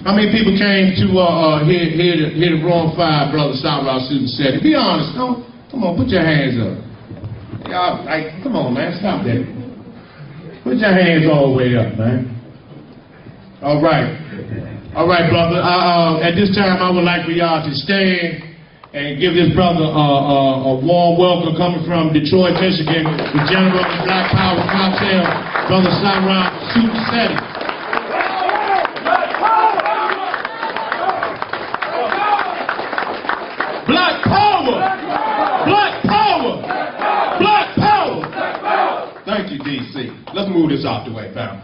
How many people came to hear the Wrong Fire, brother Sara Suten Seti? Be honest, no? Come on, put your hands up. Y'all, like, come on, man, stop that. Put your hands all the way up, man. All right, brother. At this time, I would like for y'all to stand and give this brother a warm welcome coming from Detroit, Michigan, the General of the Black Power Cocktail, brother Sara Suten Seti. Black power! Black power! Black power! Thank you, DC. Let's move this out the way, fam.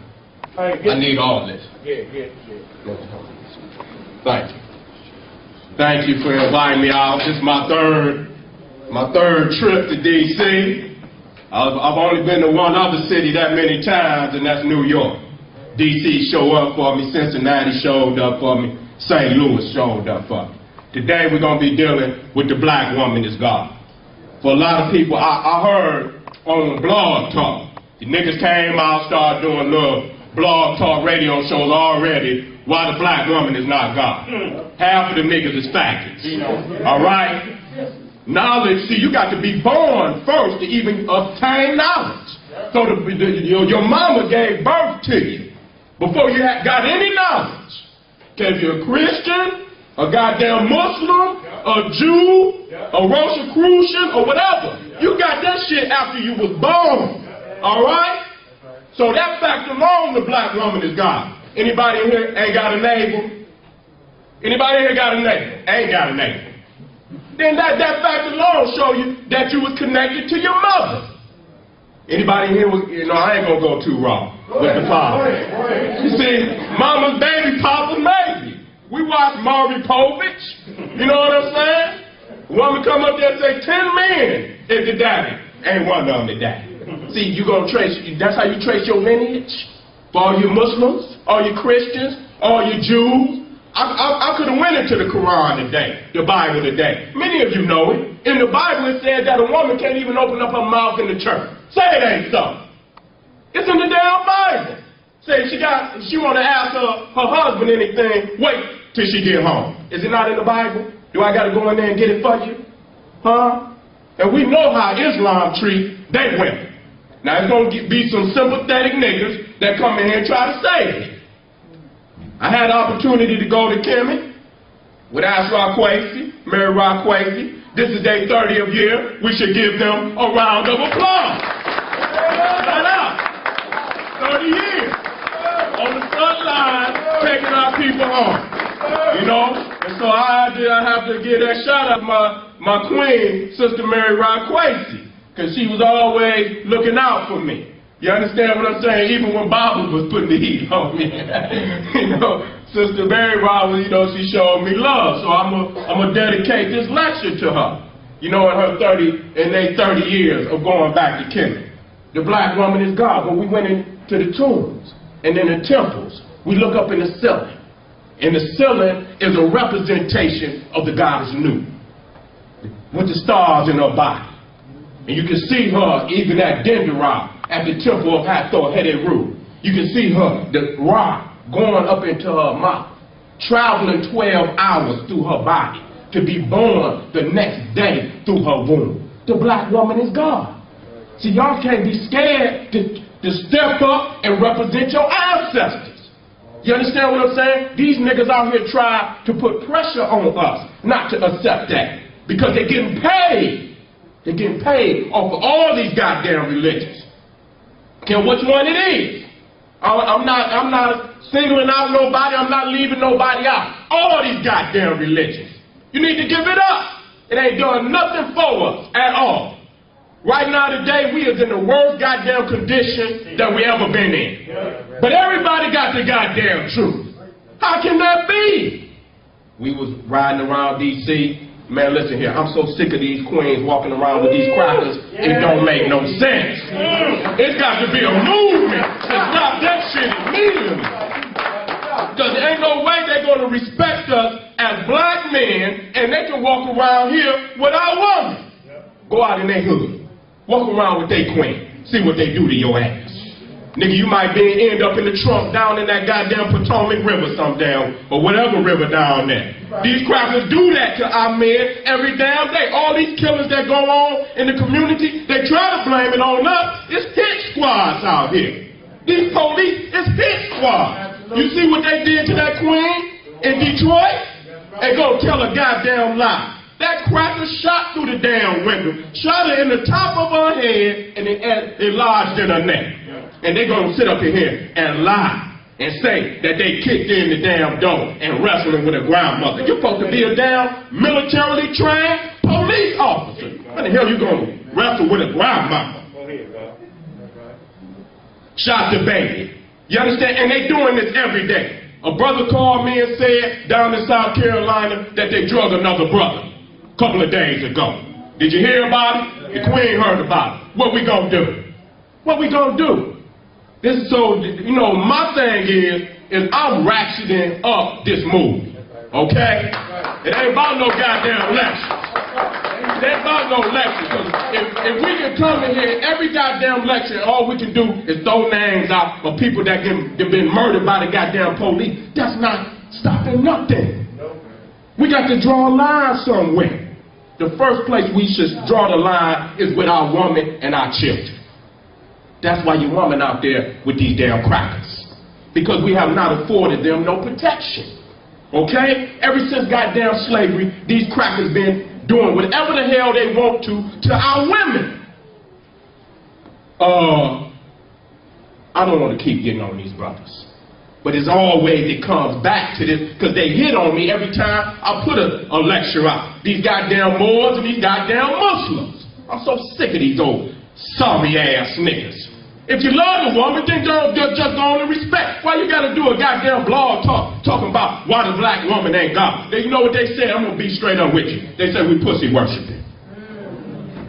I need all this. Thank you. Thank you for inviting me out. This is my third trip to DC. I've only been to one other city that many times, and that's New York. DC showed up for me. Cincinnati showed up for me. St. Louis showed up for me. Today we're going to be dealing with the black woman is God. For a lot of people, I heard on Blog Talk, the niggas came out, started doing little Blog Talk radio shows already, why the black woman is not God. Half of the niggas is faggots. All right? Knowledge, see, you got to be born first to even obtain knowledge. So your mama gave birth to you before you got any knowledge. Okay, if you're a Christian, a goddamn Muslim, a Jew, a Rosicrucian, or whatever. You got that shit after you was born. Alright? So that fact alone, the black woman is God. Anybody in here ain't got a neighbor? Anybody here got a neighbor? Ain't got a neighbor. Then that fact alone show you that you was connected to your mother. Anybody in here, I ain't gonna go too wrong with the father. You see, mama's baby, papa's maybe. We watch Maury Povich, you know what I'm saying? Woman come up there and say 10 men is the daddy. Ain't one of them the daddy. See, you gonna trace, that's how you trace your lineage? For all you Muslims, all you Christians, all you Jews. I could have went into the Quran today, the Bible today. Many of you know it. In the Bible it said that a woman can't even open up her mouth in the church. Say it ain't so. It's in the damn Bible. Say she want to ask her husband anything, wait till she get home. Is it not in the Bible? Do I got to go in there and get it for you? Huh? And we know how Islam treat they women. Now it's going to be some sympathetic niggas that come in here and try to save it. I had the opportunity to go to Kimmy with Ash Raquazi, Mary Raquazi. This is their 30th year. We should give them a round of applause. Shout out. 30 years. On the front line, taking our people home. You know? And so I have to give that shout out to my queen, Sister Mary Raquazi, because she was always looking out for me. You understand what I'm saying? Even when Baba was putting the heat on me. Sister Mary Roberts, she showed me love. So I'm gonna dedicate this lecture to her. In her 30 years of going back to Kemet. The black woman is God. When we went into the tombs and in the temples, we look up in the ceiling. And the ceiling is a representation of the goddess Nu, with the stars in her body. And you can see her even at Dendera, at the temple of Hathor Heteru. You can see her, the rock, going up into her mouth, traveling 12 hours through her body to be born the next day through her womb. The black woman is God. See, y'all can't be scared to step up and represent your ancestors. You understand what I'm saying? These niggas out here try to put pressure on us not to accept that because they're getting paid. They're getting paid off of all these goddamn religions. Care which one it is. I'm not singling out nobody. I'm not leaving nobody out. All these goddamn religions. You need to give it up. It ain't doing nothing for us at all. Right now today, we is in the worst goddamn condition that we ever been in. But everybody got the goddamn truth. How can that be? We was riding around D.C. Man, listen here, I'm so sick of these queens walking around with these crackers, it don't make no sense. It's got to be a movement to stop that shit immediately. Because there ain't no way they're going to respect us as black men, and they can walk around here without women. Go out in their hood, walk around with their queen, see what they do to your ass. Nigga, you might end up in the trunk down in that goddamn Potomac River someday, or whatever river down there. These crackers do that to our men every damn day. All these killings that go on in the community, they try to blame it on us. It's hit squads out here. These police, it's hit squads. You see what they did to that queen in Detroit? They gonna tell a goddamn lie. That cracker shot through the damn window, shot her in the top of her head, and it lodged in her neck. And they're going to sit up in here and lie and say that they kicked in the damn door and wrestling with a grandmother. You're supposed to be a damn militarily trained police officer. How the hell you going to wrestle with a grandmother? Shot the baby. You understand? And they doing this every day. A brother called me and said down in South Carolina that they drug another brother a couple of days ago. Did you hear about it? The Queen heard about it. What we gonna do? What we gonna do? This is so, you know, my thing is I'm ratcheting up this movie. Okay? It ain't about no goddamn lecture. It ain't about no lecture. Because if we can come in here every goddamn lecture, all we can do is throw names out of people that have been murdered by the goddamn police. That's not stopping nothing. We got to draw a line somewhere. The first place we should draw the line is with our women and our children. That's why you women out there with these damn crackers. Because we have not afforded them no protection. Okay? Ever since goddamn slavery, these crackers been doing whatever the hell they want to our women. I don't want to keep getting on these brothers. But it's always, it comes back to this, because they hit on me every time I put a lecture out. These goddamn Moors and these goddamn Muslims. I'm so sick of these old sorry ass niggas. If you love the woman, then just go on and respect. Why you gotta do a goddamn blog talking about why the black woman ain't God? You know what they say? I'm gonna be straight up with you. They say we pussy worshiping.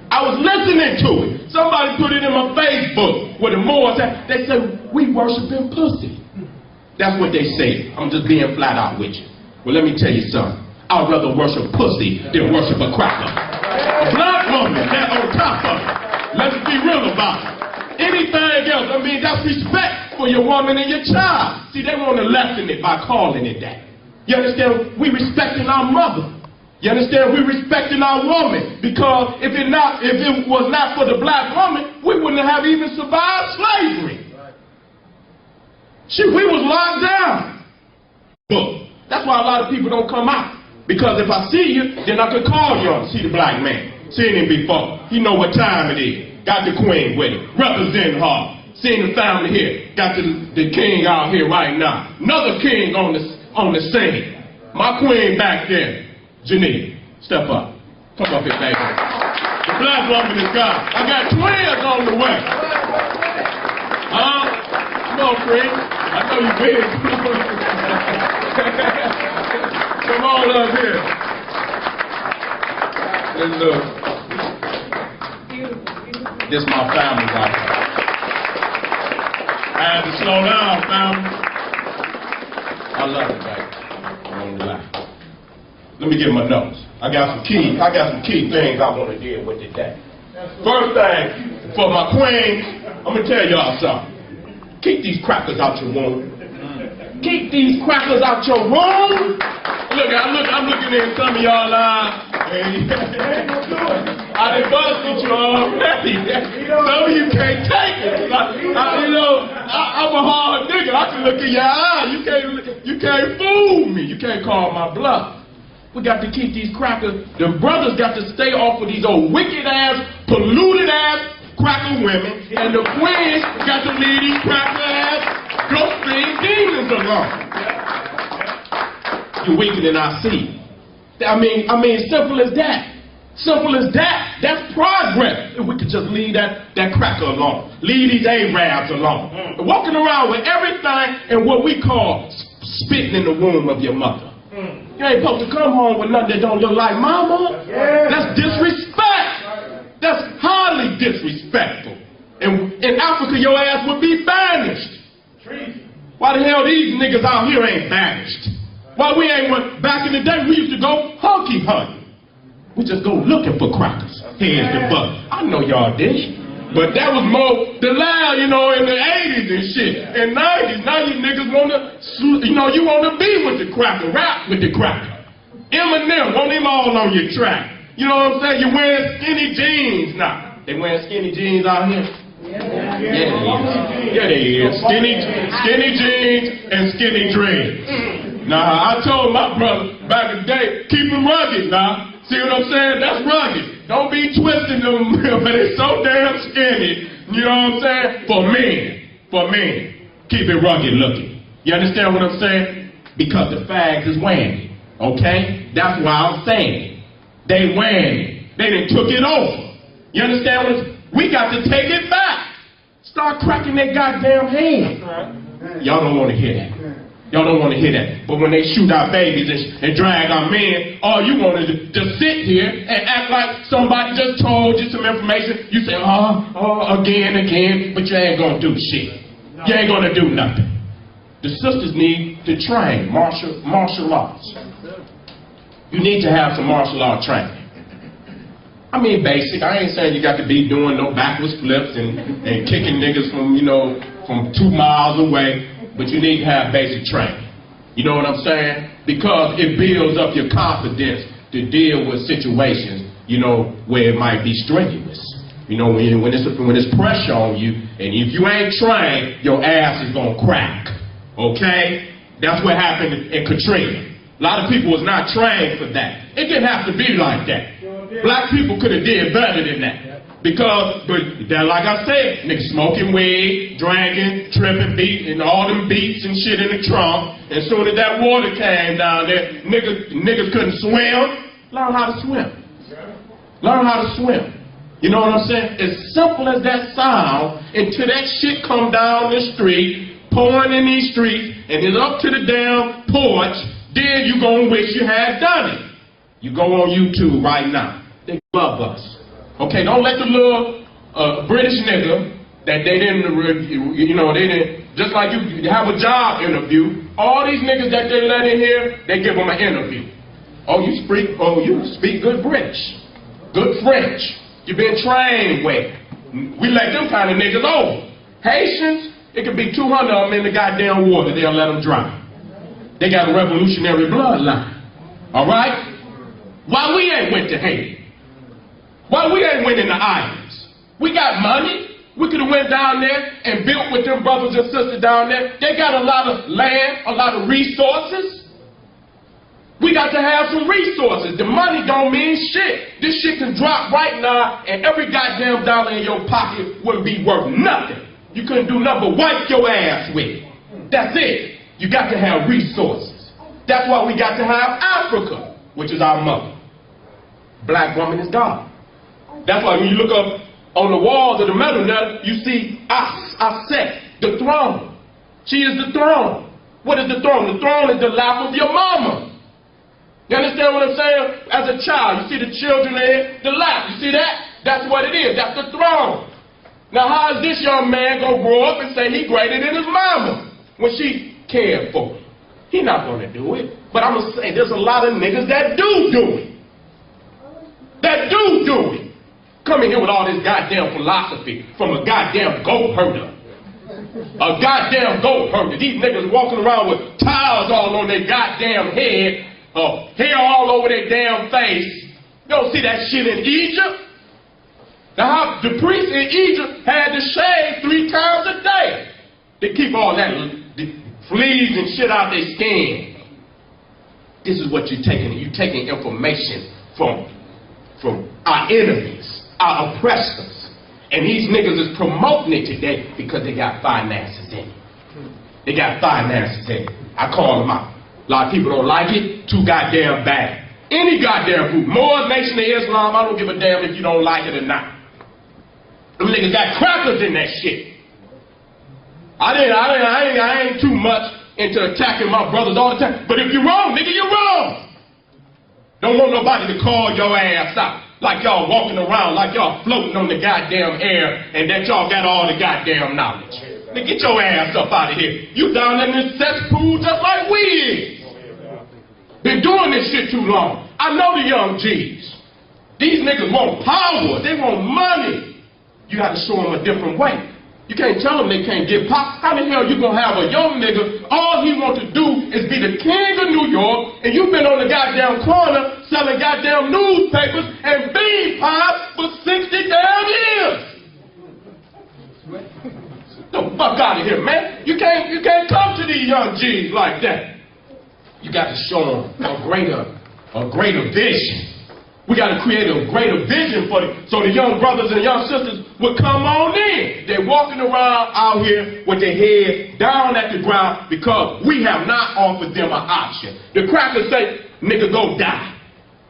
I was listening to it. Somebody put it in my Facebook where the Moors said, they say we worshiping pussy. That's what they say. I'm just being flat out with you. Well, let me tell you something. I'd rather worship pussy than worship a cracker. A black woman, that on top of it. Let's be real about it. Anything else, I mean, that's respect for your woman and your child. See, they want to lessen it by calling it that. You understand? We respecting our mother. You understand? We respecting our woman. Because if it was not for the black woman, we wouldn't have even survived slavery. Shit, we was locked down. But that's why a lot of people don't come out. Because if I see you, then I can call you on to see the black man. Seen him before. He know what time it is. Got the queen with him. Representing her. Seen the family here. Got the king out here right now. Another king on the scene. My queen back there. Janine, step up. Come up here, baby. The black woman is gone. I got twins on the way. Come on, Chris. I know you big. Come on up here. Let's look. This is my family right here. I had to slow down, family. I love it, baby. I won't lie. Let me get my notes. I got some key things I want to deal with today. First thing, for my queen, I'm gonna tell y'all something. Keep these crackers out your room. Keep these crackers out your room. Look, I'm looking in some of y'all eyes. I done busted you already. Some of you can't take it. I'm a hard nigga. I can look in your eye. You can't fool me. You can't call my bluff. We got to keep these crackers. The brothers got to stay off of these old wicked ass, polluted ass cracker women, and the queens got to leave these cracker ass, ghost-being demons alone. You're weakening our seed. I mean, simple as that. Simple as that. That's progress. If we could just leave that cracker alone. Leave these Arabs alone. Walking around with everything and what we call spitting in the womb of your mother. You ain't supposed to come home with nothing that don't look like mama. That's disrespect. That's highly disrespectful. And in Africa, your ass would be banished. Why the hell these niggas out here ain't banished? Why we ain't went back in the day, we used to go hunky hunting. We just go looking for crackers, heads and butts. I know y'all did. But that was more the loud, you know, in the 80s and shit. And 90s, now you niggas wanna, you know, you wanna be with the cracker, rap with the cracker. Eminem, want him all on your track. You know what I'm saying? You're wearing skinny jeans now. They wearing skinny jeans out here? Yeah, they is. Skinny jeans and skinny dreads. Now, I told my brother back in the day, keep them rugged now. See what I'm saying? That's rugged. Don't be twisting them, but it's so damn skinny. You know what I'm saying? For men, keep it rugged looking. You understand what I'm saying? Because the fags is wearing it, okay? That's why I'm saying it. They wearing it. They done took it over. You understand what I'm saying? We got to take it back. Start cracking their goddamn hands. Y'all don't want to hear that. Y'all don't want to hear that. But when they shoot our babies and drag our men, all you want is to sit here and act like somebody just told you some information. You say, again, but you ain't going to do shit. You ain't going to do nothing. The sisters need to train martial arts. You need to have some martial art training. I mean basic. I ain't saying you got to be doing no backwards flips and kicking niggas from, you know, from 2 miles away. But you need to have basic training. You know what I'm saying? Because it builds up your confidence to deal with situations, you know, where it might be strenuous. You know, when it's pressure on you, and if you ain't trained, your ass is gonna crack. Okay? That's what happened in Katrina. A lot of people was not trained for that. It didn't have to be like that. Black people could have did better than that. Because, like I said, niggas smoking weed, drinking, tripping, beating, all them beats and shit in the trunk. As soon as that water came down there, niggas couldn't swim. Learn how to swim. Learn how to swim. You know what I'm saying? As simple as that sound, until that shit come down the street, pouring in these streets, and it's up to the damn porch, then you gonna wish you had done it. You go on YouTube right now. They love us. Okay, don't let the little British nigga that they didn't, you know, they didn't, just like you have a job interview, all these niggas that they let in here, they give them an interview. You speak good British, good French. You've been trained well. We let them kind of niggas over. Haitians, it could be 200 of them in the goddamn water, they'll let them drown. They got a revolutionary bloodline. All right? Why we ain't went to Haiti? Why we ain't went in the islands? We got money. We could have went down there and built with them brothers and sisters down there. They got a lot of land, a lot of resources. We got to have some resources. The money don't mean shit. This shit can drop right now and every goddamn dollar in your pocket wouldn't be worth nothing. You couldn't do nothing but wipe your ass with it. That's it. You got to have resources. That's why we got to have Africa, which is our mother. Black woman is God. That's why when you look up on the walls of the metal now, you see Aset, the throne. She is the throne. What is the throne? The throne is the lap of your mama. You understand what I'm saying? As a child, you see the children there, the lap. You see that? That's what it is. That's the throne. Now, how is this young man going to grow up and say he greater than his mama when she cared for him? He not going to do it. But I'm going to say there's a lot of niggas that do it. That do it. Coming here with all this goddamn philosophy from a goddamn goat herder. A goddamn goat herder. These niggas walking around with towels all on their goddamn head, hair all over their damn face. You don't see that shit in Egypt? Now, the priests in Egypt had to shave 3 times a day to keep all that fleas and shit out their skin. This is what you're taking. You're taking information from our enemies, our oppressors. And these niggas is promoting it today because they got finances in it. They got finances in it. I call them out. A lot of people don't like it. Too goddamn bad. Any goddamn group. More Nation of Islam, I don't give a damn if you don't like it or not. Them niggas got crackers in that shit. I ain't too much into attacking my brothers all the time. But if you're wrong, nigga, you're wrong. Don't want nobody to call your ass out. Like y'all walking around, like y'all floating on the goddamn air, and that y'all got all the goddamn knowledge. Now get your ass up out of here. You down in this cesspool just like we is. Been doing this shit too long. I know the young G's. These niggas want power. They want money. You got to show them a different way. You can't tell them they can't get popped. How the hell you gonna have a young nigga, all he wants to do is be the king of New York, and you've been on the goddamn corner selling goddamn newspapers and bean pies for 60 damn years? Get the fuck out of here, man. You can't come to these young G's like that. You got to show them a greater vision. We got to create a greater vision for them so the young brothers and young sisters would come on in. They're walking around out here with their head down at the ground because we have not offered them an option. The crackers say, nigga, go die.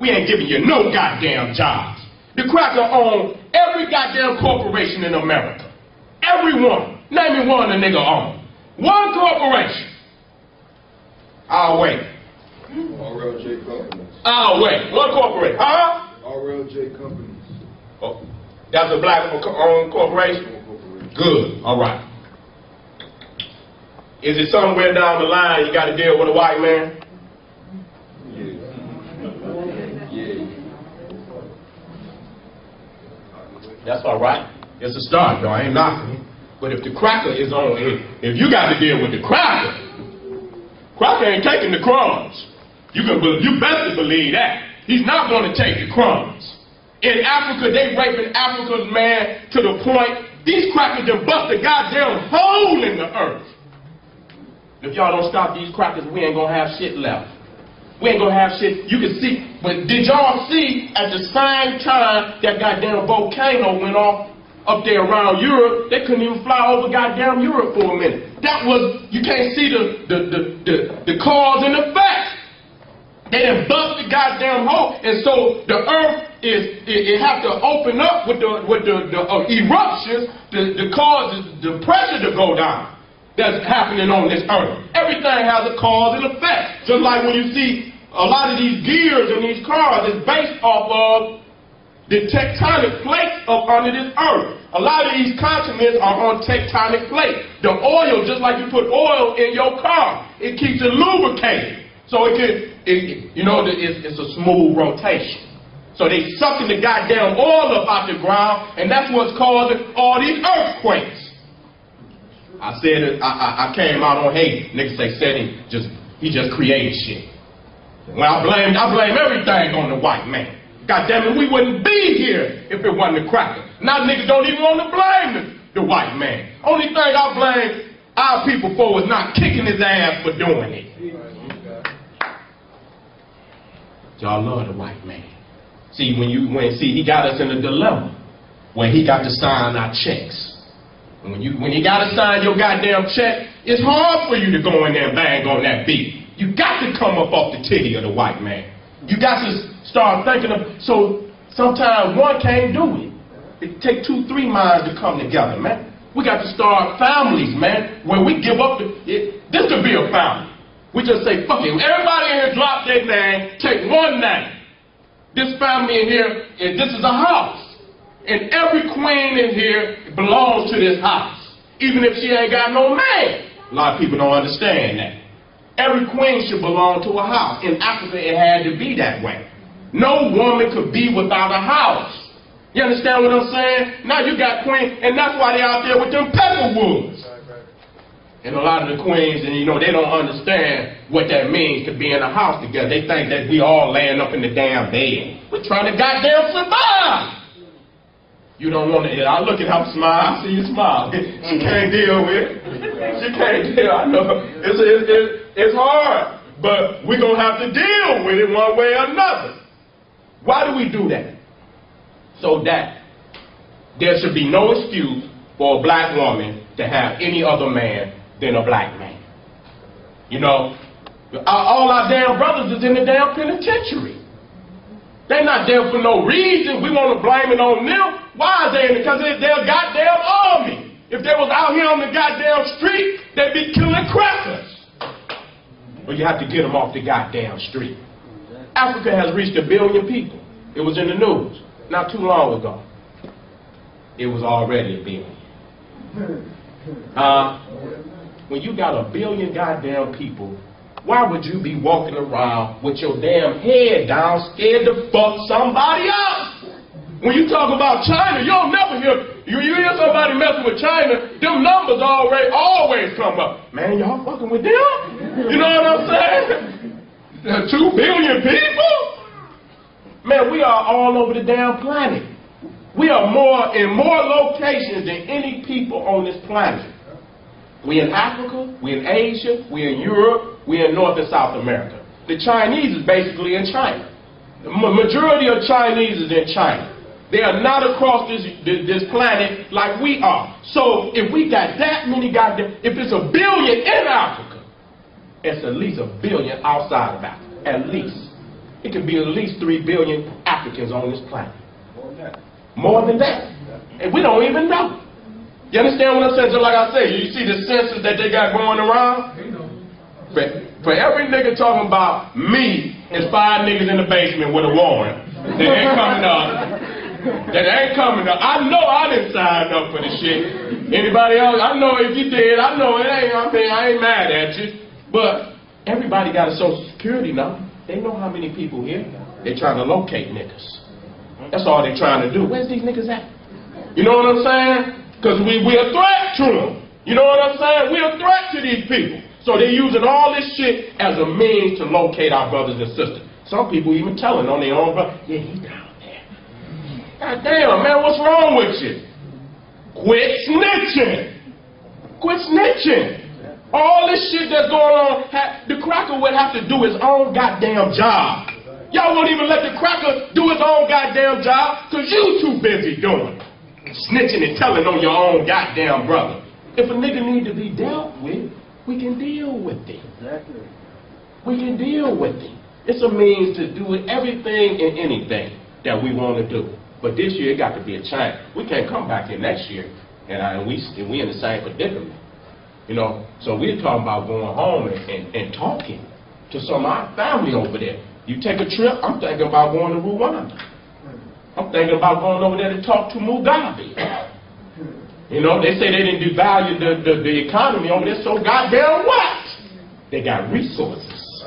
We ain't giving you no goddamn jobs. The cracker owns every goddamn corporation in America. Every one. Name me one the nigga owns. One corporation. I'll wait. RLJ Companies. I'll wait. One corporation. Huh? RLJ Companies. Oh, that's a black-owned corporation? Good. All right. Is it somewhere down the line you got to deal with a white man? Yeah. That's all right. It's a start, though. I ain't knocking it. But if the cracker is on it, if you got to deal with the cracker ain't taking the crumbs. You best to believe that. He's not going to take the crumbs. In Africa, they raping Africa's man to the point these crackers done bust a goddamn hole in the earth. If y'all don't stop these crackers, we ain't going to have shit left. We ain't going to have shit. You can see, but did y'all see at the same time that goddamn volcano went off up there around Europe, they couldn't even fly over goddamn Europe for a minute. That was, you can't see the cause and effect. They done bust the goddamn hole, and so the earth it have to open up with the eruptions to cause the pressure to go down. That's happening on this earth. Everything has a cause and effect. Just like when you see a lot of these gears in these cars, it's based off of the tectonic plates up under this earth. A lot of these continents are on tectonic plates. The oil, just like you put oil in your car, it keeps it lubricated. So it's a smooth rotation. So they sucking the goddamn oil up out the ground, and that's what's causing all these earthquakes. I said it, I came out on hate. Niggas said he just created shit. Well, I blame everything on the white man. God damn it, we wouldn't be here if it wasn't the cracker. Now niggas don't even want to blame the white man. Only thing I blame our people for is not kicking his ass for doing it. Y'all love the white man. See, he got us in a dilemma where he got to sign our checks. And when you got to sign your goddamn check, it's hard for you to go in there and bang on that beat. You got to come up off the titty of the white man. You got to start thinking of, so sometimes one can't do it. It takes 2-3 minds to come together, man. We got to start families, man, where we give up this could be a family. We just say, fuck it. Everybody in here drop their name, take one name. This family in here, this is a house. And every queen in here belongs to this house. Even if she ain't got no man. A lot of people don't understand that. Every queen should belong to a house. In Africa, it had to be that way. No woman could be without a house. You understand what I'm saying? Now you got queens, and that's why they're out there with them pepperwoods. And a lot of the queens, and they don't understand what that means to be in a house together. They think that we all laying up in the damn bed. We're trying to goddamn survive. You don't want to, I look at her smile, I see you smile. She can't deal with it. She can't deal, I know. It's hard, but we're going to have to deal with it one way or another. Why do we do that? So that there should be no excuse for a black woman to have any other man than a black man. All our damn brothers is in the damn penitentiary. They're not there for no reason. We want to blame it on them. Why are they in it? Because they're their goddamn army. If they was out here on the goddamn street, they'd be killing crackers. But you have to get them off the goddamn street. Africa has reached 1 billion people. It was in the news not too long ago. It was already 1 billion. When you got 1 billion goddamn people, why would you be walking around with your damn head down, scared to fuck somebody else? When you talk about China, you don't never hear, you hear somebody messing with China, them numbers always come up. Man, y'all fucking with them? You know what I'm saying? 2 billion people? Man, we are all over the damn planet. We are in more locations than any people on this planet. We in Africa, we in Asia, we in Europe, we in North and South America. The Chinese is basically in China. The majority of Chinese is in China. They are not across this planet like we are. So if we got that many goddamn, if it's 1 billion in Africa, it's at least 1 billion outside of Africa. At least. It could be at least 3 billion Africans on this planet. More than that. And we don't even know. You understand what I'm saying? Just like I say, you see the census that they got going around? For every nigga talking about me, there's 5 niggas in the basement with a warrant. That ain't coming up. That ain't coming up. I know I didn't sign up for the shit. Anybody else? I know if you did, I know it ain't, I ain't mad at you. But everybody got a Social Security number. They know how many people here. They trying to locate niggas. That's all they trying to do. Where's these niggas at? You know what I'm saying? Because we're a threat to them. You know what I'm saying? We're a threat to these people. So they're using all this shit as a means to locate our brothers and sisters. Some people even telling on their own brother, yeah, he's down there. God damn, man, what's wrong with you? Quit snitching. Quit snitching. All this shit that's going on, the cracker would have to do his own goddamn job. Y'all won't even let the cracker do his own goddamn job because you too busy doing it. Snitching and telling on your own goddamn brother. If a nigga need to be dealt with, we can deal with it. Exactly. We can deal with it. It's a means to do everything and anything that we want to do. But this year it got to be a change. We can't come back in next year and we in the same predicament. You know, so we're talking about going home and talking to some of our family over there. You take a trip, I'm thinking about going to Rwanda. I'm thinking about going over there to talk to Mugabe. You know, they say they didn't devalue the economy over there, so goddamn what? They got resources.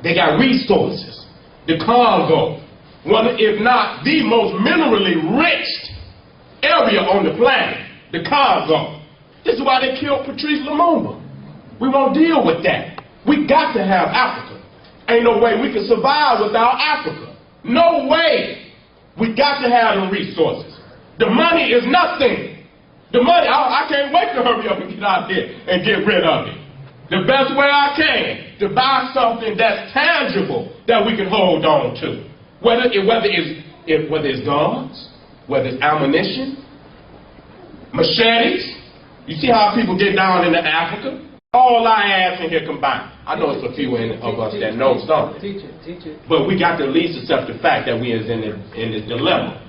They got resources. The Congo, one, if not the most minerally rich area on the planet, the Congo. This is why they killed Patrice Lumumba. We won't deal with that. We got to have Africa. Ain't no way we can survive without Africa. No way. We got to have the resources. The money is nothing. The money, I can't wait to hurry up and get out there and get rid of it. The best way I can to buy something that's tangible that we can hold on to. Whether it's guns, whether it's ammunition, machetes. You see how people get down into Africa? All our ass in here combined. I know it's a few of us that know something. Teach it. But we got to at least accept the fact that we is in this dilemma.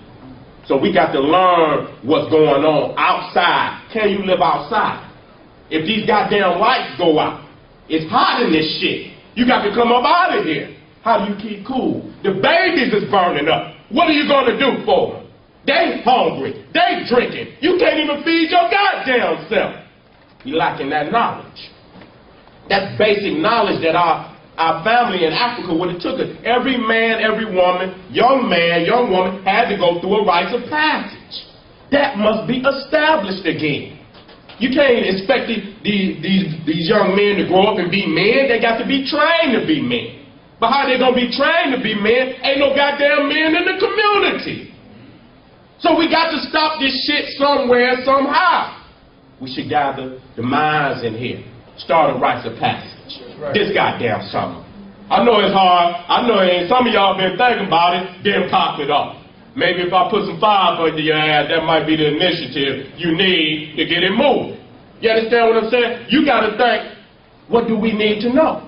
So we got to learn what's going on outside. Can you live outside? If these goddamn lights go out, it's hot in this shit. You got to come up out of here. How do you keep cool? The babies is burning up. What are you going to do for them? They hungry. They drinking. You can't even feed your goddamn self. You lacking that knowledge. That's basic knowledge that our family in Africa would have took it. Every man, every woman, young man, young woman had to go through a rites of passage. That must be established again. You can't expect these young men to grow up and be men. They got to be trained to be men. But how they gonna be trained to be men? Ain't no goddamn men in the community. So we got to stop this shit somewhere, somehow. We should gather the minds in here. Start a rites of passage. Right. This goddamn summer. I know it's hard. I know some of y'all been thinking about it, then pop it off. Maybe if I put some fire under your ass, that might be the initiative you need to get it moving. You understand what I'm saying? You got to think, what do we need to know?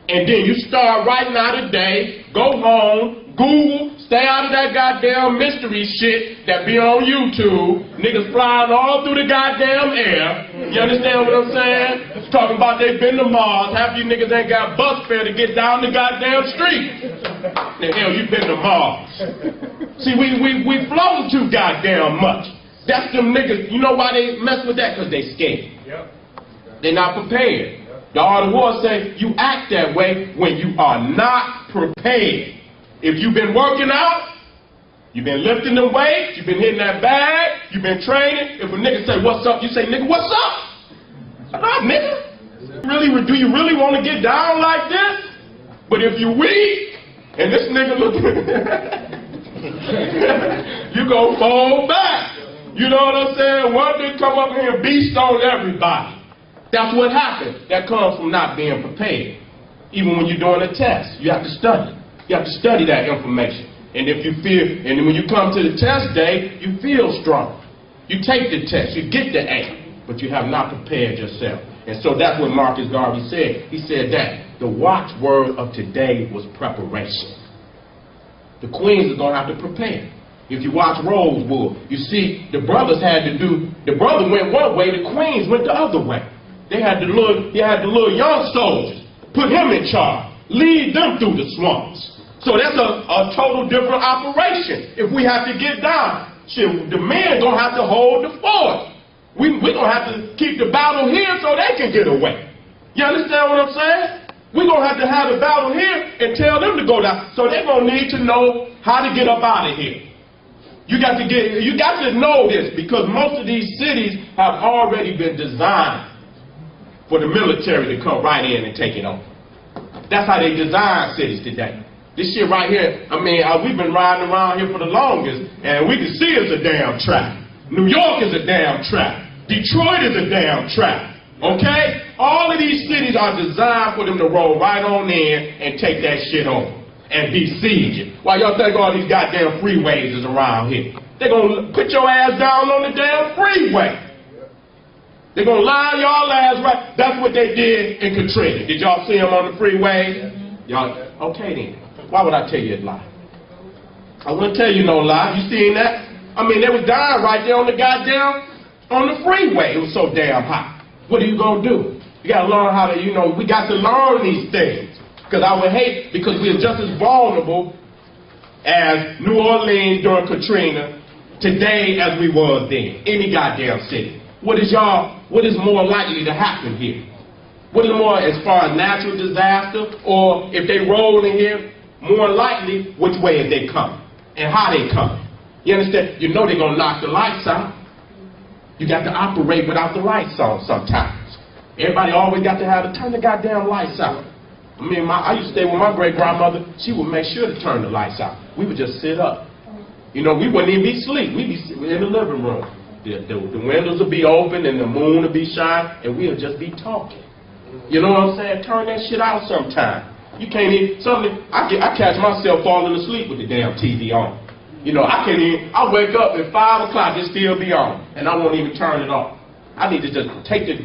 And then you start writing out a day, go home, Google, stay out of that goddamn mystery shit that be on YouTube. Niggas flying all through the goddamn air. You understand what I'm saying? Talking about they been to Mars. Half you niggas ain't got bus fare to get down the goddamn street. The hell you been to Mars? See, we floating too goddamn much. That's them niggas. You know why they mess with that? Because they scared. Yep. They're not prepared. The art of war say you act that way when you are not prepared. If you've been working out, You've been lifting them weights, you've been hitting that bag, you've been training. If a nigga say, what's up, you say, nigga, what's up? Nah, nigga. Do you really want to get down like this? But if you weak, and this nigga looking, you gonna fall back. You know what I'm saying? One day come up here and beast on everybody. That's what happens. That comes from not being prepared. Even when you're doing a test, you have to study. You have to study that information. And if you feel, and when you come to the test day, you feel strong. You take the test, you get the A, but you have not prepared yourself. And so that's what Marcus Garvey said. He said that the watchword of today was preparation. The queens are going to have to prepare. If you watch Rosewood, you see the brothers had to do, the brother went one way, the queens went the other way. They had the little young soldiers, put him in charge, lead them through the swamps. So that's a total different operation. If we have to get down, shit, the men gonna have to hold the fort. We're gonna have to keep the battle here so they can get away. You understand what I'm saying? We're gonna have the battle here and tell them to go down. So they're gonna need to know how to get up out of here. You got to know this, because most of these cities have already been designed for the military to come right in and take it over. That's how they design cities today. This shit right here, I mean, we've been riding around here for the longest, and we can see it's a damn trap. New York is a damn trap. Detroit is a damn trap. Okay? All of these cities are designed for them to roll right on in and take that shit over and besiege it. Why y'all think all these goddamn freeways is around here? They're going to put your ass down on the damn freeway. They're going to line y'all ass right. That's what they did in Katrina. Did y'all see them on the freeway? Y'all, okay then. Why would I tell you a lie? I wouldn't tell you no lie. You seen that? I mean, they was dying right there on the freeway. It was so damn hot. What are you going to do? You got to learn how to, we got to learn these things. Because I would hate, because we're just as vulnerable as New Orleans during Katrina today as we was then. Any goddamn city. What is more likely to happen here? What is more as far as natural disaster, or if they roll in here, more likely which way is they coming and how they coming? You understand? You know they're going to knock the lights out. You got to operate without the lights on sometimes. Everybody always got to turn the goddamn lights out. I mean, I used to stay with my great-grandmother. She would make sure to turn the lights out. We would just sit up. We wouldn't even be asleep. We'd be in the living room. The windows would be open and the moon would be shining, and we would just be talking. You know what I'm saying? Turn that shit out sometime. You can't even, I catch myself falling asleep with the damn TV on. I wake up at 5 o'clock, it still be on, and I won't even turn it off. I need to just take the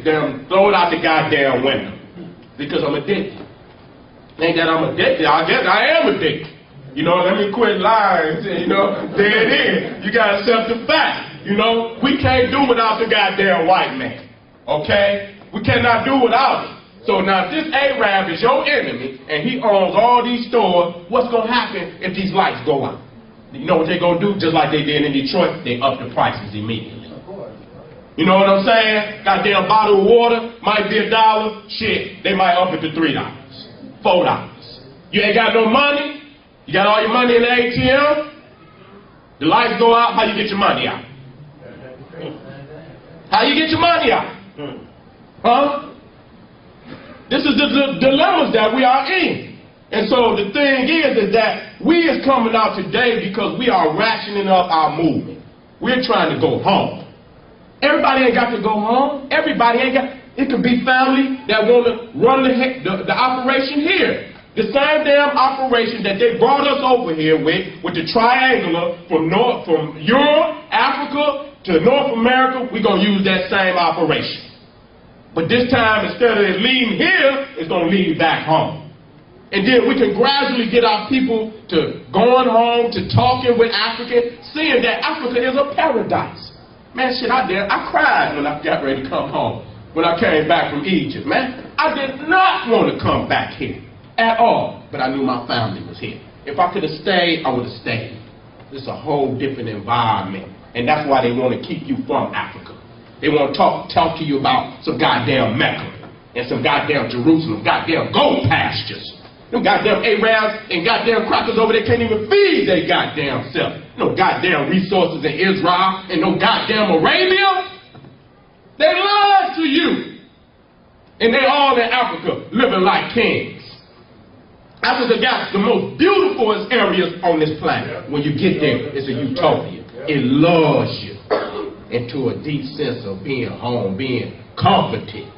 throw it out the goddamn window, because I'm addicted. Ain't that I'm addicted, I guess I am addicted. Let me quit lying, there it is. You gotta accept the fact, we can't do without the goddamn white man, okay? We cannot do without it. So now if this Arab is your enemy and he owns all these stores, what's going to happen if these lights go out? You know what they're going to do? Just like they did in Detroit, they up the prices immediately. You know what I'm saying? Goddamn bottle of water might be $1. Shit, they might up it to $3, $4. You ain't got no money? You got all your money in the ATM? The lights go out, how you get your money out? How you get your money out? Huh? This is the dilemmas that we are in. And so the thing is that we is coming out today because we are rationing up our movement. We're trying to go home. Everybody ain't got to go home. Everybody ain't got, it could be family that want to run the operation here. The same damn operation that they brought us over here with the triangular from Europe, Africa to North America, we're going to use that same operation. But this time, instead of it leading here, it's going to lead back home. And then we can gradually get our people to going home, to talking with Africans, seeing that Africa is a paradise. Man, shit, I cried when I got ready to come home, when I came back from Egypt, man. I did not want to come back here at all, but I knew my family was here. If I could have stayed, I would have stayed. It's a whole different environment, and that's why they want to keep you from Africa. They want to talk to you about some goddamn Mecca and some goddamn Jerusalem, goddamn gold pastures. Them goddamn Arabs and goddamn crackers over there can't even feed their goddamn self. No goddamn resources in Israel and no goddamn Arabia. They lied to you. And they all in Africa living like kings. Africa got the most beautiful areas on this planet. When you get there, it's a utopia. It lulls you into a deep sense of being home, being comforted.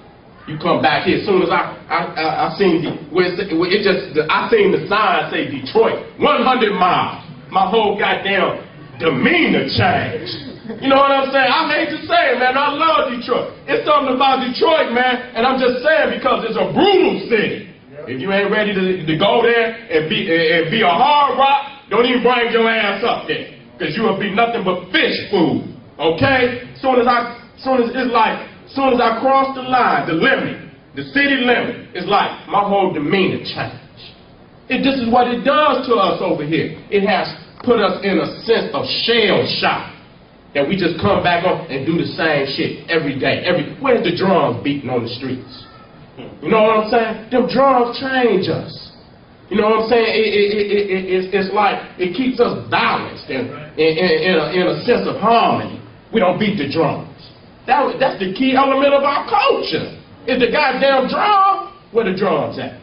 You come back here as soon as I seen I seen the sign say Detroit, 100 miles. My whole goddamn demeanor changed. You know what I'm saying? I hate to say it, man. I love Detroit. It's something about Detroit, man, and I'm just saying because it's a brutal city. If you ain't ready to go there and be a hard rock, don't even bring your ass up there, because you will be nothing but fish food. Okay? Soon as I cross the line, the limit, the city limit, it's like my whole demeanor changed. This is what it does to us over here. It has put us in a sense of shell shock. That we just come back on and do the same shit every day. Where's the drums beating on the streets? You know what I'm saying? Them drums change us. You know what I'm saying? It's like it keeps us balanced and in a sense of harmony. We don't beat the drums. That's the key element of our culture. Is the goddamn drum. Where the drums at?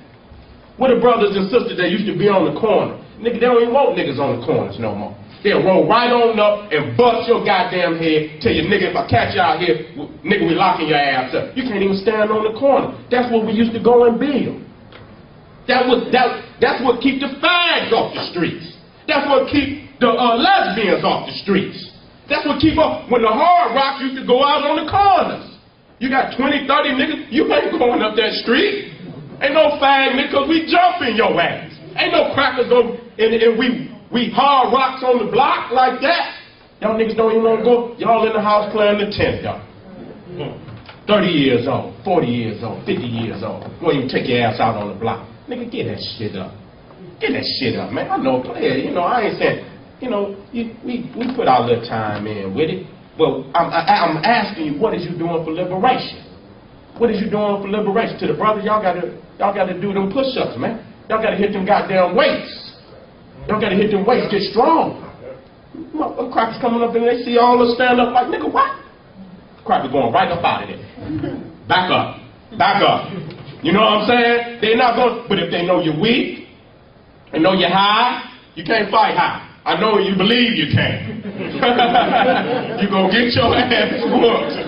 Where the brothers and sisters that used to be on the corner? Nigga, they don't even want niggas on the corners no more. They'll roll right on up and bust your goddamn head. Tell you, nigga, if I catch you out here, nigga, we locking your ass up. You can't even stand on the corner. That's what we used to go and build. That's what keep the fags off the streets. That's what keep the lesbians off the streets. That's what keep up when the hard rock used to go out on the corners. You got 20, 30 niggas, you ain't going up that street. Ain't no fag nigga, cause we jumping your ass. Ain't no crackers on, and we hard rocks on the block like that. Y'all niggas don't even want to go. Y'all in the house playing the tent, y'all. 30 years old, 40 years old, 50 years old. Won't even take your ass out on the block. Nigga, get that shit up. Get that shit up, man. I know, play it. You know, I ain't saying, you know, we put our little time in with it. But I'm asking you, what is you doing for liberation? What is you doing for liberation? To the brothers, y'all gotta do them push-ups, man. Y'all gotta hit them goddamn weights. Y'all gotta hit them weights, get strong. Them crackers coming up and they see all us stand up like, nigga, what? Crackers going right up out of there. Back up. Back up. You know what I'm saying? They're not going, but if they know you're weak, they know you're high, you can't fight high. I know you believe you can. You gonna get your ass whooped.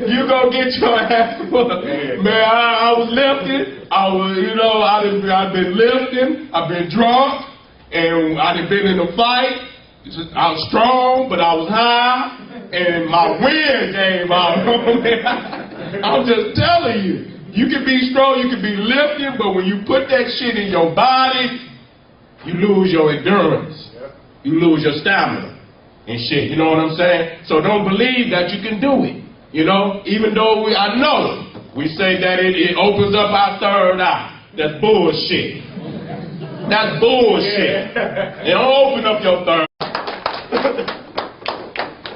You gonna get your ass whooped. Man, I was lifting. I've been lifting. I've been drunk, and I've been in a fight. I was strong, but I was high, and my wind came out. I'm just telling you. You can be strong, you can be lifting, but when you put that shit in your body, you lose your endurance. You lose your stamina and shit. You know what I'm saying? So don't believe that you can do it. You know, even though I know we say that it opens up our third eye. That's bullshit. That's bullshit. It don't open up your third eye.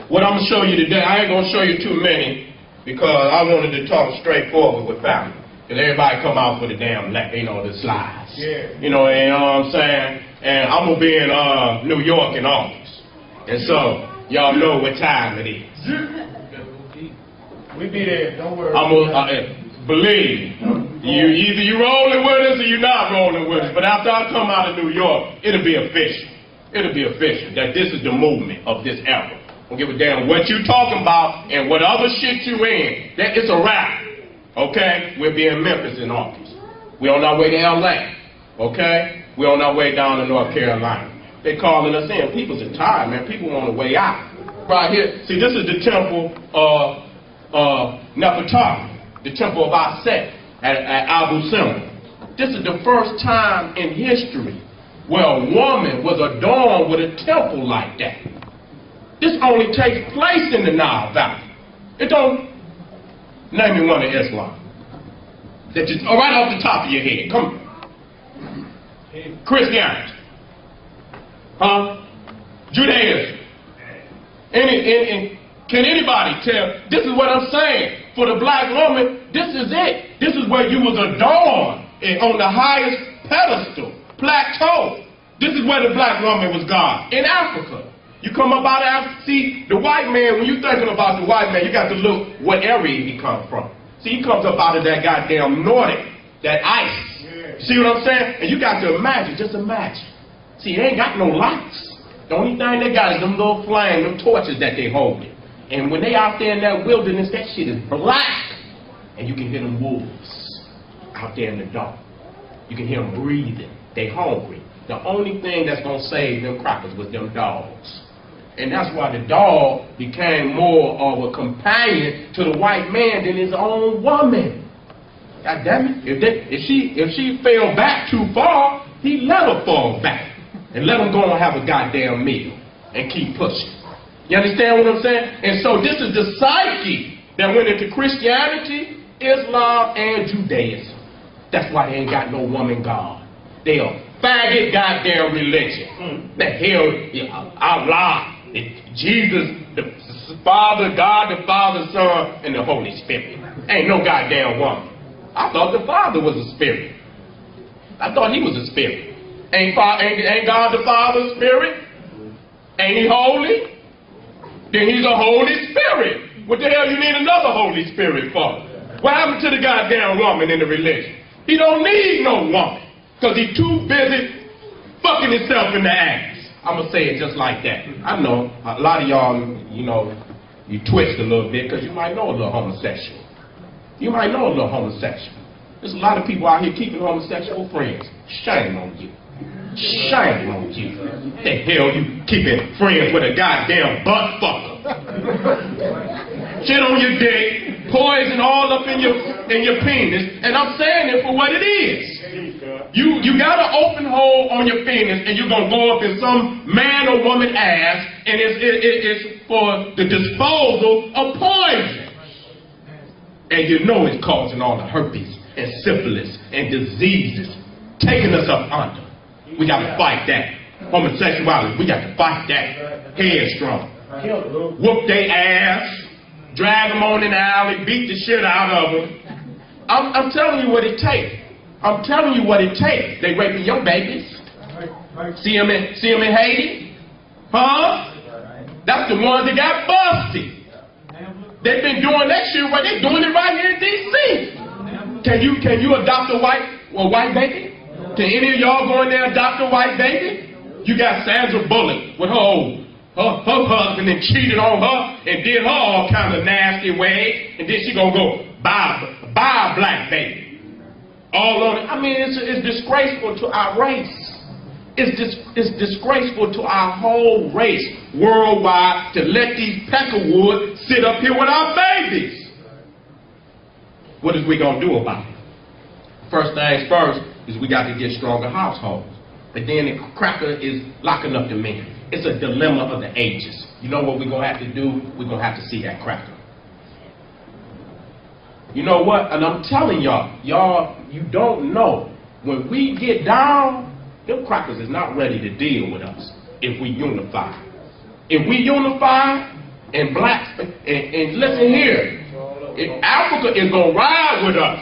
What I'm going to show you today, I ain't going to show you too many because I wanted to talk straightforward with family. Because everybody come out for the damn, the slides. Yeah. You know what I'm saying? And I'm going to be in New York in August. And so, y'all know what time it is. We be there, don't worry. Believe, either you rolling with us or you're not rolling with us. But after I come out of New York, it'll be official. It'll be official that this is the movement of this era. Don't give a damn what you talking about and what other shit you in. It's a wrap. Okay? We'll be in Memphis in August. We're on our way to LA. Okay? We're on our way down to North Carolina. They calling us in. People's tired, man. People on the way out. Right here. See, this is the temple of Nefertari, the temple of Aset at Abu Simbel. This is the first time in history where a woman was adorned with a temple like that. This only takes place in the Nile Valley. It don't. Name me one in Islam. That just right off the top of your head. Come on. Christianity. Huh? Judaism. Can anybody tell? This is what I'm saying. For the black woman, this is it. This is where you was adorned on the highest pedestal, plateau. This is where the black woman was God, in Africa. You come up out of Africa, see, the white man, when you're thinking about the white man, you got to look what area he comes from. See, he comes up out of that goddamn Nordic, that ice. See what I'm saying? And you got to imagine, just imagine. See, they ain't got no lights. The only thing they got is them little flames, them torches that they holding. And when they out there in that wilderness, that shit is black. And you can hear them wolves out there in the dark. You can hear them breathing. They hungry. The only thing that's going to save them crackers was them dogs. And that's why the dog became more of a companion to the white man than his own woman. God damn it. If she fell back too far, he let her fall back. And let them go and have a goddamn meal. And keep pushing. You understand what I'm saying? And so this is the psyche that went into Christianity, Islam, and Judaism. That's why they ain't got no woman God. They are faggot goddamn religion. The hell, Allah, Jesus, the Father, God, the Father, Son, and the Holy Spirit. Ain't no goddamn woman. I thought the Father was a spirit. I thought he was a spirit. Ain't God the Father a spirit? Ain't he holy? Then he's a Holy Spirit. What the hell you need another Holy Spirit for? What happened to the goddamn woman in the religion? He don't need no woman. Because he's too busy fucking himself in the ass. I'm going to say it just like that. I know a lot of y'all, you know, you twist a little bit because you might know a little homosexual. You might know a little homosexual. There's a lot of people out here keeping homosexual friends. Shame on you. Shame on you. The hell you keeping friends with a goddamn butt fucker. Shit on your dick, poison all up in your penis, and I'm saying it for what it is. You got an open hole on your penis, and you're gonna go up in some man or woman ass, and it's for the disposal of poison. And you know it's causing all the herpes and syphilis and diseases, taking us up under. We got to fight that. Homosexuality, we got to fight that. Headstrong. Whoop they ass, drag them on in the alley, beat the shit out of them. I'm telling you what it takes. I'm telling you what it takes. They raping your babies. See them in Haiti? Huh? That's the ones that got busted. They've been doing that shit right. They're doing it right here in D.C. Can you adopt a white baby? Can any of y'all go in there and adopt a white baby? You got Sandra Bullock with her husband and cheated on her and did her all kind of nasty ways, and then she gonna go buy a black baby. All on it. I mean, it's disgraceful to our race. It's disgraceful to our whole race worldwide to let these peckerwood sit up here with our babies. What is we gonna do about it? First things first is we got to get stronger households. But then the cracker is locking up the men. It's a dilemma of the ages. You know what we're gonna have to do? We're gonna have to see that cracker. You know what? And I'm telling y'all, you don't know. When we get down, them crackers is not ready to deal with us if we unify. If we unify and blacks, and listen here, if Africa is going to ride with us.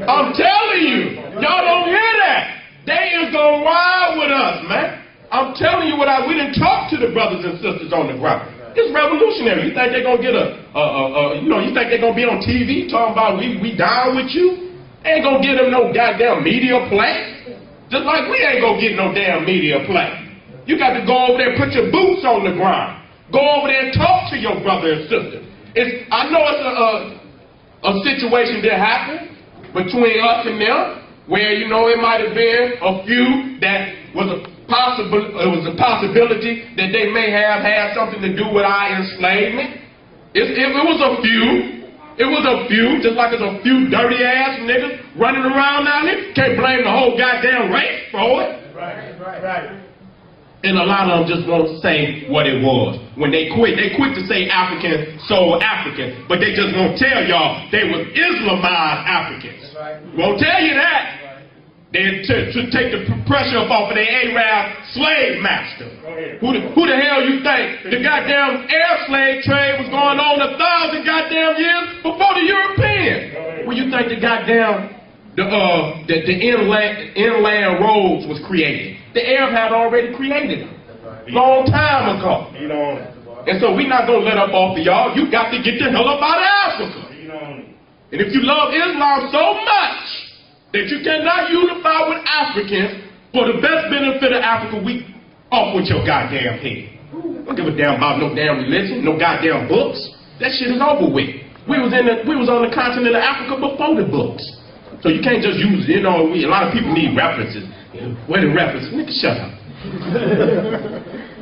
I'm telling you, y'all don't hear that. They is going to ride with us, man. I'm telling you we done talked to the brothers and sisters on the ground. It's revolutionary. You think they're going to get you think they're going to be on TV talking about we down with you? They ain't going to get them no goddamn media play. Just like we ain't going to get no damn media play. You got to go over there and put your boots on the ground. Go over there and talk to your brother and sister. I know it's a situation that happened between us and them where, it might have been a few that was a possibility that they may have had something to do with our enslavement. It was a few. It was a few, just like it's a few dirty ass niggas running around out here. Can't blame the whole goddamn race for it. Right. And a lot of them just won't say what it was. When they quit to say African, so African, but they just won't tell y'all they was Islamized Africans. Won't tell you that. They to take the pressure off of their Arab slave master. Who the hell you think? The goddamn air slave trade was going on 1,000 goddamn years before the Europeans. Well, you think the goddamn the inland roads was created. The Arab had already created them long time ago. And so we're not going to let up off of y'all. You got to get the hell up out of Africa. And if you love Islam so much that you cannot unify with Africans for the best benefit of Africa, we off with your goddamn head. Don't give a damn about no damn religion, no goddamn books. That shit is over with. We was on the continent of Africa before the books. So you can't just use, a lot of people need references. Where the references? Nigga, shut up.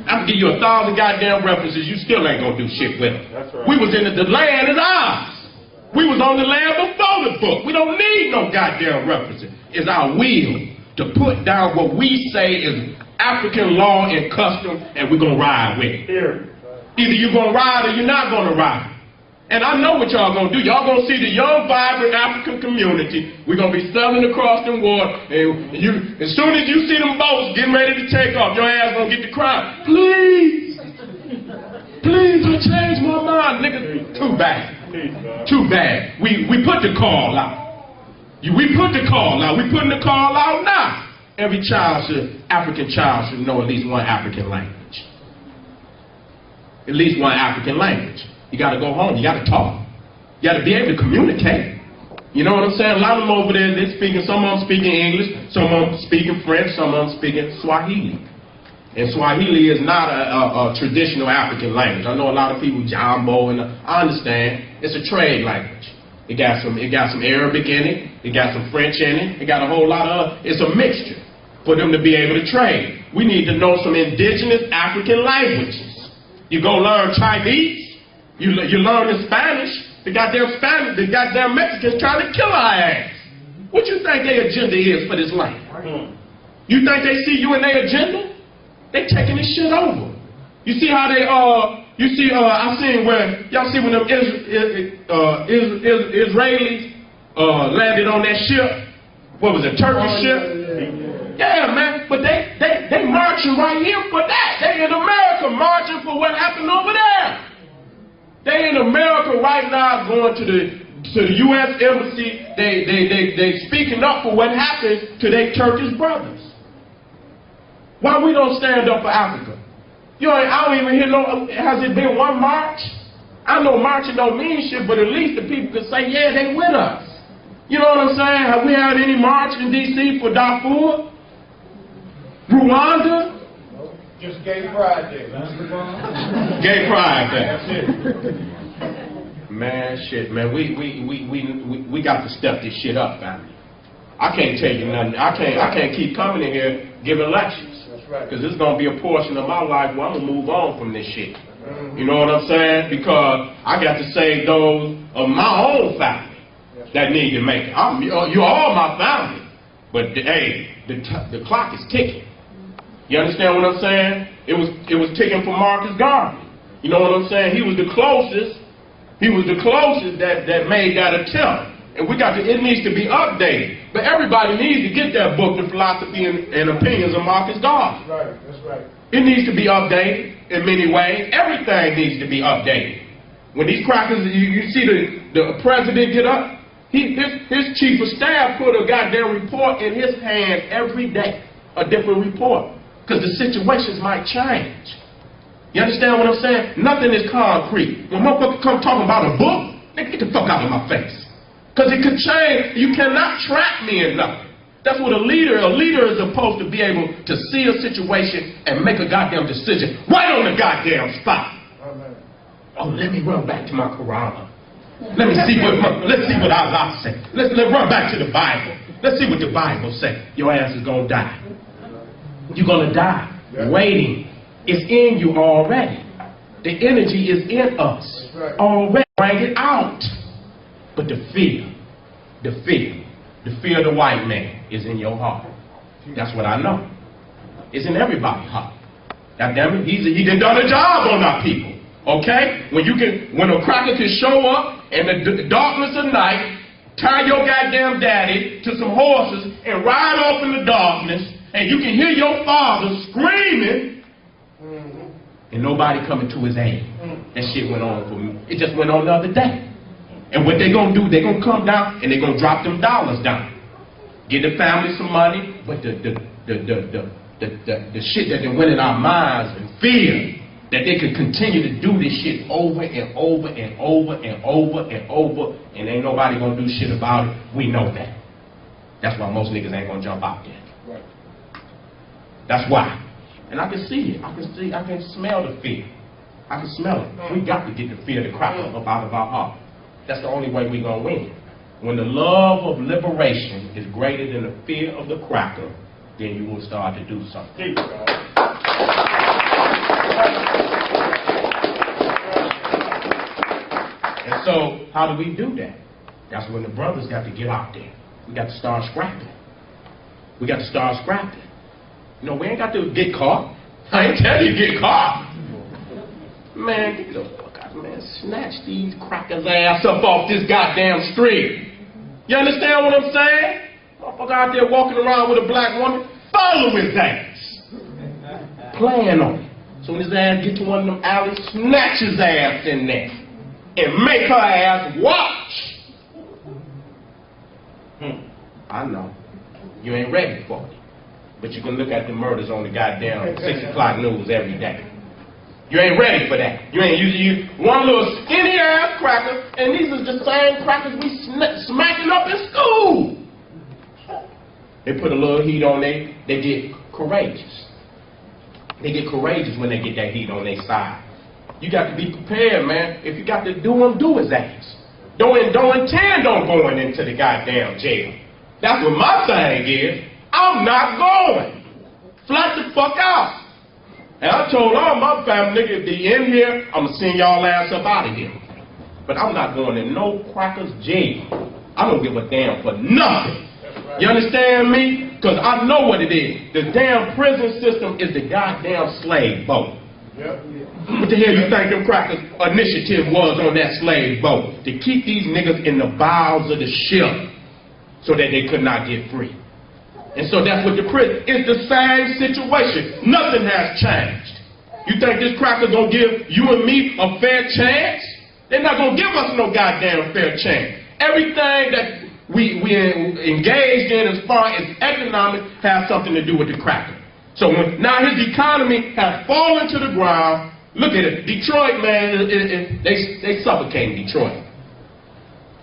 I can give you 1,000 goddamn references, you still ain't gonna do shit with them. Right. We was in the land is ours. We was on the land before the book. We don't need no goddamn references. It's our will to put down what we say is African law and custom, and we're gonna ride with it. Either you're gonna ride or you're not gonna ride. And I know what y'all gonna do. Y'all gonna see the young, vibrant African community. We're gonna be sailing across the water, and as soon as you see them boats getting ready to take off, your ass gonna get to crying. Please, please, I changed my mind, nigga. Too bad. Too bad. We put the call out. We put the call out. We putting the call out now. Every African child should know at least one African language. At least one African language. You got to go home. You got to talk. You got to be able to communicate. You know what I'm saying? A lot of them over there, they're speaking, some of them speaking English, some of them speaking French, some of them speaking Swahili. And Swahili is not a traditional African language. I know a lot of people jumbo, and I understand. It's a trade language. It got some Arabic in it. It got some French in it. It got a whole lot of, it's a mixture for them to be able to trade. We need to know some indigenous African languages. You go learn Chinese. You learn the Spanish. The goddamn Mexicans trying to kill our ass. What you think their agenda is for this land? You think they see you in their agenda? They taking this shit over. You see how they I seen where y'all see when them Israelis landed on that ship. What was it, Turkish ship? Yeah, man. But they marching right here for that. They in America marching for what happened over there. They in America right now going to the U.S. Embassy. They speaking up for what happened to their Turkish brothers. Why we don't stand up for Africa? I don't even hear has it been one march? I know marching don't mean shit, but at least the people can say, yeah, they with us. You know what I'm saying? Have we had any march in D.C. for Darfur? Rwanda? Just Gay Pride Day. Gay Pride Day. That's it. Man, shit, man. We got to step this shit up, family. I can't tell you nothing. I can't keep coming in here giving lectures. That's right. Because this is gonna be a portion of my life where I'm gonna move on from this shit. You know what I'm saying? Because I got to save those of my own family that need to make it. You're all my family, but the clock is ticking. You understand what I'm saying? It was ticking for Marcus Garvey. You know what I'm saying? He was the closest. He was the closest that made that attempt. And it needs to be updated. But everybody needs to get that book, The Philosophy and Opinions of Marcus Garvey. Right, that's right. It needs to be updated in many ways. Everything needs to be updated. When these crackers, you see the president get up, his chief of staff put a goddamn report in his hand every day, a different report. Because the situations might change. You understand what I'm saying? Nothing is concrete. When motherfuckers come talking about a book, nigga, get the fuck out of my face. Because it could change. You cannot trap me in nothing. That's what a leader is supposed to be able to see a situation and make a goddamn decision right on the goddamn spot. Oh, let me run back to my Quran. Let's see what Allah said. Let's run back to the Bible. Let's see what the Bible says. Your ass is gonna die. You're gonna die. Waiting is in you already. The energy is in us already. Bring it out. But the fear of the white man is in your heart. That's what I know. It's in everybody's heart. God damn it, he done a job on our people. Okay? When a cracker can show up in the darkness of night, tie your goddamn daddy to some horses and ride off in the darkness, and you can hear your father screaming, and nobody coming to his aid. That shit went on for me. It just went on the other day. And what they gonna do, they gonna come down and they gonna drop them dollars down. Give the family some money, but the shit that they went in our minds and fear that they could continue to do this shit over and over and over and over and over, and ain't nobody gonna do shit about it. We know that. That's why most niggas ain't gonna jump out there. Right. That's why. And I can see it. I can smell the fear. I can smell it. We got to get the fear of the cracker up out of our heart. That's the only way we gonna win. When the love of liberation is greater than the fear of the cracker, then you will start to do something. And so, how do we do that? That's when the brothers got to get out there. We got to start scrapping. We got to start scrapping. You know, we ain't got to get caught. I ain't telling you get caught. Man, get the fuck out, man. Snatch these crackers' ass up off this goddamn street. You understand what I'm saying? Motherfucker out there walking around with a black woman, follow his ass. Playing on it. So when his ass get to one of them alleys, snatch his ass in there. And make her ass watch. I know. You ain't ready for it. But you can look at the murders on the goddamn 6 o'clock news every day. You ain't ready for that. You ain't using one little skinny ass cracker, and these are the same crackers we smacking up in school. They put a little heat on they get courageous. They get courageous when they get that heat on their side. You got to be prepared, man. If you got to do them, do his ass. Don't intend on going into the goddamn jail. That's what my thing is. I'm not going. Flat the fuck out. And I told all my family, nigga, if they in here, I'm going to send y'all ass up out of here. But I'm not going in no crackers jail. I don't give a damn for nothing. You understand me? Because I know what it is. The damn prison system is the goddamn slave boat. Yep. What the hell you think them crackers initiative was on that slave boat? To keep these niggas in the bowels of the ship so that they could not get free. And so that's what the prison, it's the same situation. Nothing has changed. You think this cracker gonna give you and me a fair chance? They're not gonna give us no goddamn fair chance. Everything that we engaged in as far as economics has something to do with the cracker. So now his economy has fallen to the ground. Look at it. Detroit, man, they suffocating Detroit.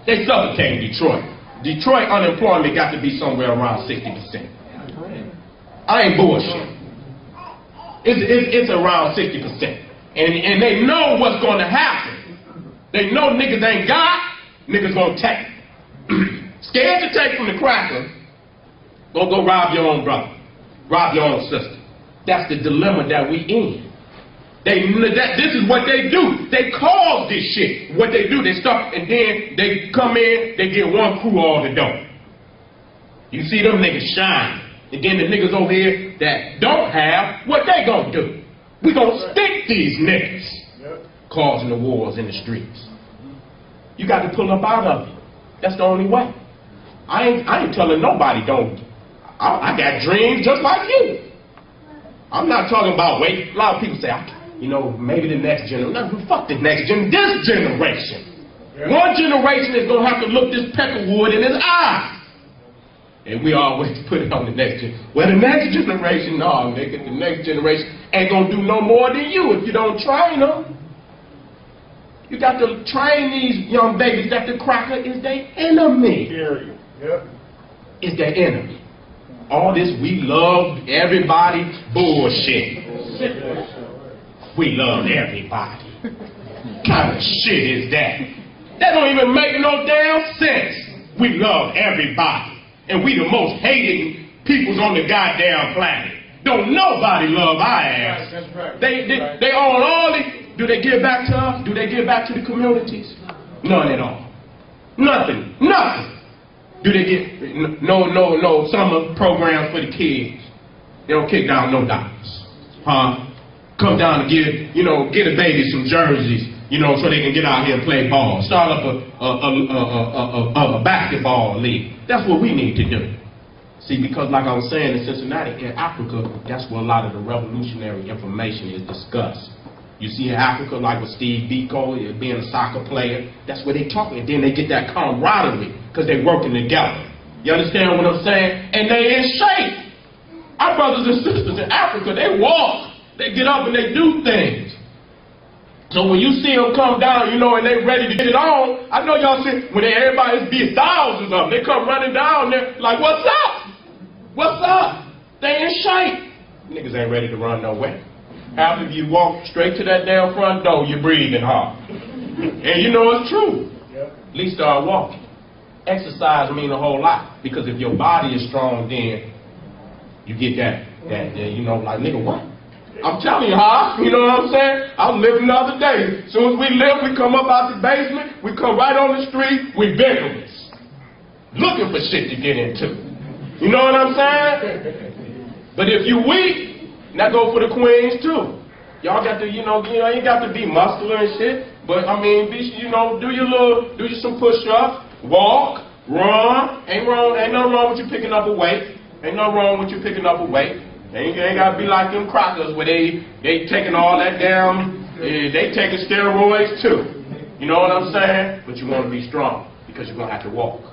They suffocating Detroit. Detroit unemployment got to be somewhere around 60%. I ain't bullshit. It's around 60%. And they know what's going to happen. They know niggas ain't got, niggas gonna take. Scared to take from the cracker, go rob your own brother. Rob your own sister. That's the dilemma that we in. This is what they do. They cause this shit. What they do, they start, and then they come in, they get one crew all the dough. You see them niggas shine. And then the niggas over here that don't have, what they gonna do? We gonna stick these niggas. Causing the wars in the streets. You got to pull up out of it. That's the only way. I ain't telling nobody don't. I got dreams just like you. I'm not talking about wait. A lot of people say, maybe the next generation. No, fuck the next generation. This generation. Yeah. One generation is going to have to look this peckerwood in his eye. And we always put it on the next generation. Well, the next generation, no, nigga, the next generation ain't going to do no more than you if you don't train them. You got to train these young babies that the cracker is their enemy. Yep. It's their enemy. All this we love everybody bullshit. We love everybody. What kind of shit is that? That don't even make no damn sense. We love everybody. And we the most hated peoples on the goddamn planet. Don't nobody love our ass. That's right. They own all the. Do they give back to us? Do they give back to the communities? None at all. Nothing. Do they get no summer programs for the kids? They don't kick down no dollars. Come down and get a baby some jerseys, so they can get out here and play ball. Start up a basketball league. That's what we need to do. See, because like I was saying in Cincinnati, in Africa, that's where a lot of the revolutionary information is discussed. You see in Africa, like with Steve Biko, being a soccer player, that's where they talk, and then they get that camaraderie because they're working together. You understand what I'm saying? And they in shape. Our brothers and sisters in Africa, they walk. They get up and they do things. So when you see them come down, you know, and they ready to get it on, I know y'all see, when everybody's be thousands of them, they come running down there like, what's up? What's up? They in shape. Niggas ain't ready to run nowhere. Half of you walk straight to that damn front door, you're breathing hard. And you know it's true. At least start walking. Exercise mean a whole lot. Because if your body is strong, then you get that you know, like, nigga, what? I'm telling you how, you know what I'm saying? I was living the other day. As soon as we live, we come up out the basement, we come right on the street, we vigorous. Looking for shit to get into. You know what I'm saying? But if you weak, that go for the queens too. Y'all got to, you know, you ain't got to be muscular and shit. But I mean, you know, do you some push-ups, walk, run. Ain't nothing wrong with you picking up a weight. Ain't nothing wrong with you picking up a weight. They ain't gotta be like them crackers where they taking all that damn, they taking steroids too. You know what I'm saying? But you want to be strong because you're gonna have to walk.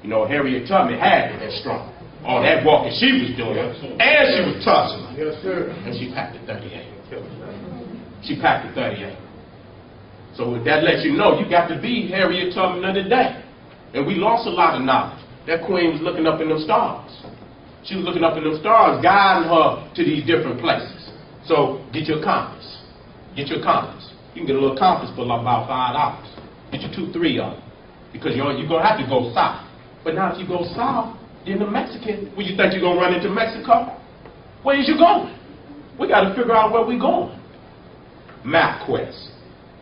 You know, Harriet Tubman had to be strong. All that walking she was doing, and she was tussling. Yes, sir. And she packed a 38. She packed a 38. So that lets you know you got to be Harriet Tubman of the day. And we lost a lot of knowledge. That queen was looking up in them stars. She was looking up in them stars, guiding her to these different places. So get your compass. Get your compass. You can get a little compass for about $5. Get you 2, 3 of them. Because you're going to have to go south. But now if you go south, then the Mexican, where you think you're going to run into Mexico? Where is you going? We got to figure out where we're going. MapQuest.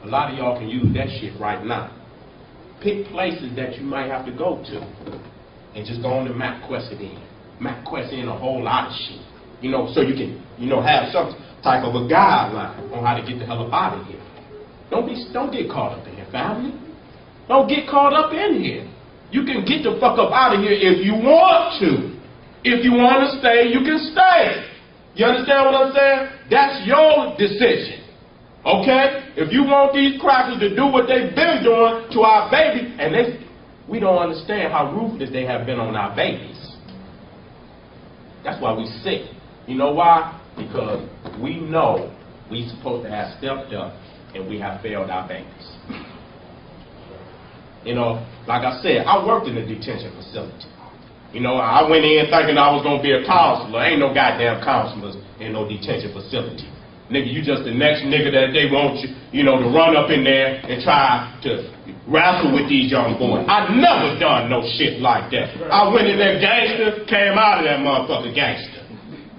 A lot of y'all can use that shit right now. Pick places that you might have to go to. And just go on the MapQuest again. MapQuest in a whole lot of shit. You know, so you can, you know, have some type of a guideline on how to get the hell up out of here. Don't get caught up in here, family. Don't get caught up in here. You can get the fuck up out of here if you want to. If you want to stay, you can stay. You understand what I'm saying? That's your decision. Okay? If you want these crackers to do what they've been doing to our baby, and we don't understand how ruthless they have been on our babies. That's why we sick. You know why? Because we know we supposed to have stepped up and we have failed our babies. You know, like I said, I worked in a detention facility. You know, I went in thinking I was going to be a counselor. Ain't no goddamn counselors in no detention facility. Nigga, you just the next nigga that they want you, you know, to run up in there and try to wrestle with these young boys. I never done no shit like that. I went in there gangster, came out of that motherfucker gangster.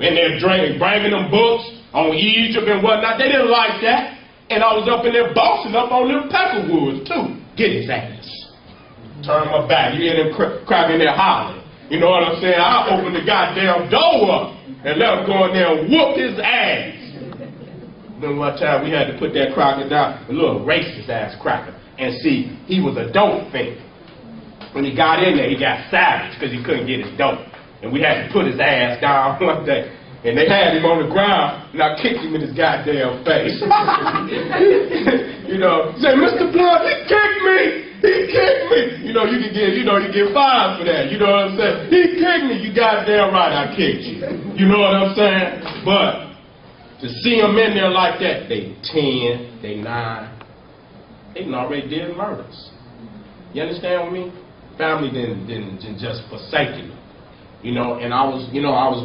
In there drinking, bringing them books on Egypt and whatnot. They didn't like that. And I was up in there bossing up on them peckerwoods too. Get his ass. Turn my back. You hear them cracking there hollering. You know what I'm saying? I opened the goddamn door up and let him go in there and whoop his ass. Then one time we had to put that cracker down, a little racist ass cracker. And see, he was a dope fiend. When he got in there, he got savage because he couldn't get his dope. And we had to put his ass down one day. And they had him on the ground, and I kicked him in his goddamn face. You know, say, Mr. Blunt, he kicked me! He kicked me! You know, you get fined for that. You know what I'm saying? He kicked me, you goddamn right I kicked you. You know what I'm saying? But to see them in there like that, they 10, they 9, they done already did murders. You understand what I mean? Family didn't just forsaken them. You know, and I was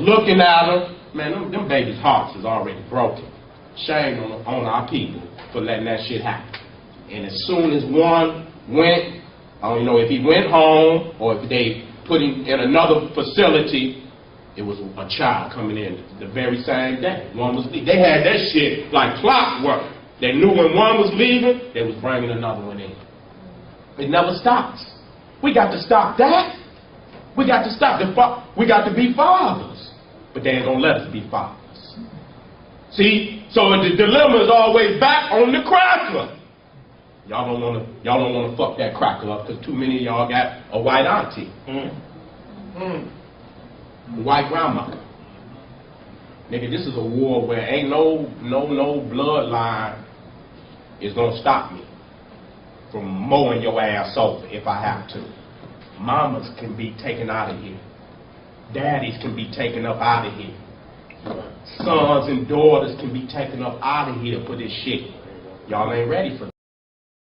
looking at them. Man, them babies' hearts is already broken. Shame on our people for letting that shit happen. And as soon as one went, I don't know if he went home or if they put him in another facility, it was a child coming in the very same day. One was leaving. They had that shit like clockwork. They knew when one was leaving, they was bringing another one in. It never stops. We got to stop that. We got to stop. We got to be fathers. But they ain't gonna let us be fathers. See? So the dilemma is always back on the cracker. Y'all don't wanna fuck that cracker up because too many of y'all got a white auntie. White grandmother. Nigga, this is a war where ain't no bloodline is gonna stop me from mowing your ass over if I have to. Mamas can be taken out of here. Daddies can be taken up out of here. Sons and daughters can be taken up out of here for this shit. Y'all ain't ready for